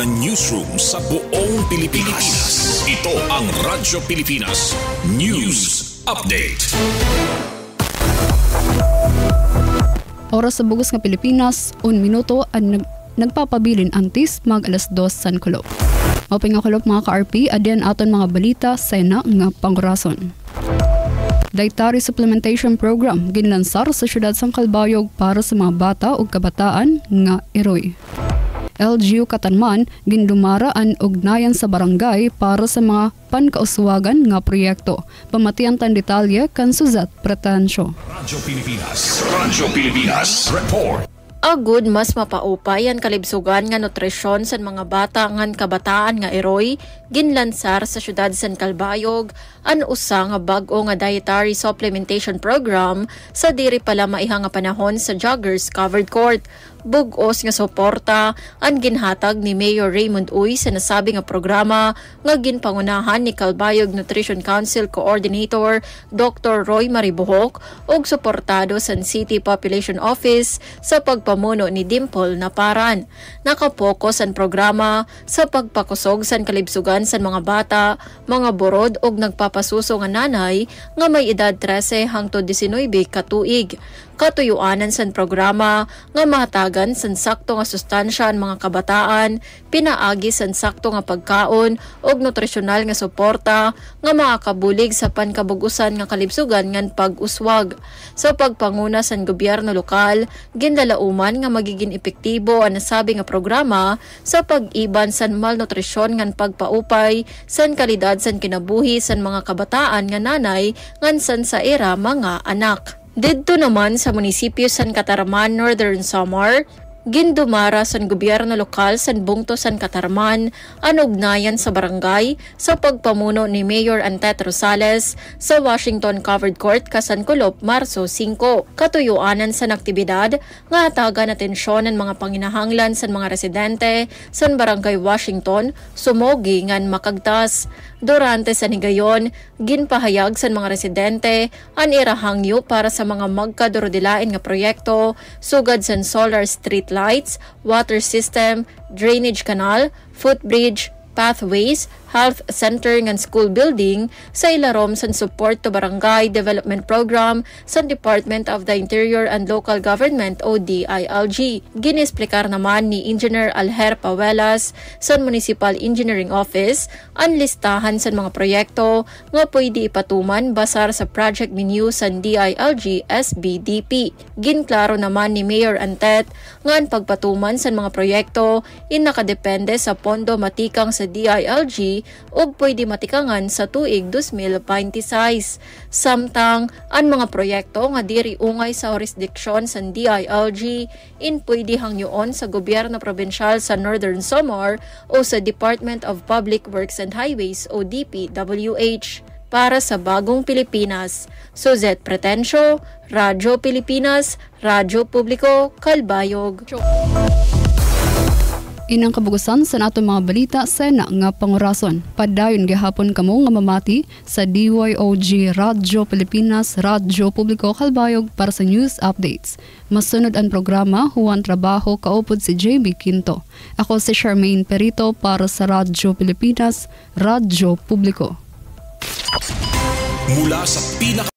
na newsroom sa buong Pilipinas. Ito ang Radyo Pilipinas News Update. Oras sa bugos nga Pilipinas, 1 minuto ang nagpapabilin antis mag alas 2 San Kulop. Maping nga kulop mga ka-RP, adyan aton mga balita sa ina nga pangurason. Dietary Supplementation Program ginlansar sa siyudad sang Calbayog para sa mga bata o kabataan nga Iroy. LGU Katanman gindumaraan ugnayan sa barangay para sa mga pankauswagan nga proyekto. Pamatian tan detalye kan Suzat Pretensyo. Radyo Pilipinas Report. Agud mas mapaupay ang kalibsugan nga nutrisyon sa mga bata ngan kabataan nga Iroy ginlansar sa siyudad San Calbayog an usa nga bag-o nga dietary supplementation program sa diri pala maiha nga panahon sa Joggers Covered Court. Bug-os nga suporta ang ginhatag ni Mayor Raymond Uy sa nasabi nga programa nga ginpangunahan ni Calbayog Nutrition Council Coordinator Dr. Roy Maribuhok ug suportado sa City Population Office sa pagpamuno ni Dimple Naparan. Nakapokus ang programa sa pagpakusog sa kalibsugan sa mga bata, mga borod ug nagpapasuso nga nanay nga may edad 13 hangtod 19 ka tuig. Katuyuanan sa programa nga mahatagan sa sakto nga sustansya ang mga kabataan, pinaagi sa sakto nga pagkaon ug nutrisyonal nga suporta nga makakabulig sa pankabugusan nga kalibsugan ngan pag-uswag. Sa pagpanguna sa gobyerno lokal, ginlalauman nga magiging epektibo ang nasabi nga programa sa pag-iban sa malnutrisyon ngan pagpaupay sa kalidad sa kinabuhi sa mga kabataan nga nanay ngan san sa era mga anak. Didto naman sa munisipyo San Catarman, Northern Samar, gindumara sa gobyerno lokal sa Bungto San Catarman ang ugnayan sa barangay sa pagpamuno ni Mayor Antet Rosales sa Washington Covered Court San Kulop, Marso 5. Katuyuanan sa aktibidad nga hatagan atensyon ng mga panginahanglan sa mga residente sa barangay Washington sumogi ngan makagtas. Durante sa higayon, ginpahayag sa mga residente ang irahangyo para sa mga magkadurodilain nga proyekto sugad sa solar street lights, water system, drainage canal, footbridge, pathways, health center ngan school building sa ilarom sa support to barangay development program sa Department of the Interior and Local Government o DILG. Ginisplikar naman ni Engineer Alher Pawelas sa Municipal Engineering Office ang listahan sa mga proyekto nga pwede ipatuman basar sa project menu sa DILG SBDP. Ginklaro naman ni Mayor Antet nga ang pagpatuman sa mga proyekto nakadepende sa pondo matikang sa DILG ug pwede matikangan sa tuig 2026. Samtang ang mga proyekto nga diri ungay sa jurisdiksyon sa DILG pwede hangyoon sa gobyerno probinsyal sa Northern Samar o sa Department of Public Works and Highways o DPWH. Para sa Bagong Pilipinas, Suzette Pretensyo, Radyo Pilipinas, Radyo Publiko, Calbayog. Inang kabugusan sa natong mga balita sa na nga pangurason. Padayon gihapon kamo nga mamati sa DYOG Radyo Pilipinas, Radyo Publiko Calbayog para sa news updates. Masunod ang programa Huwan Trabaho kaupod si JB Quinto. Ako si Charmaine Perito para sa Radyo Pilipinas, Radyo Publiko. Mula sa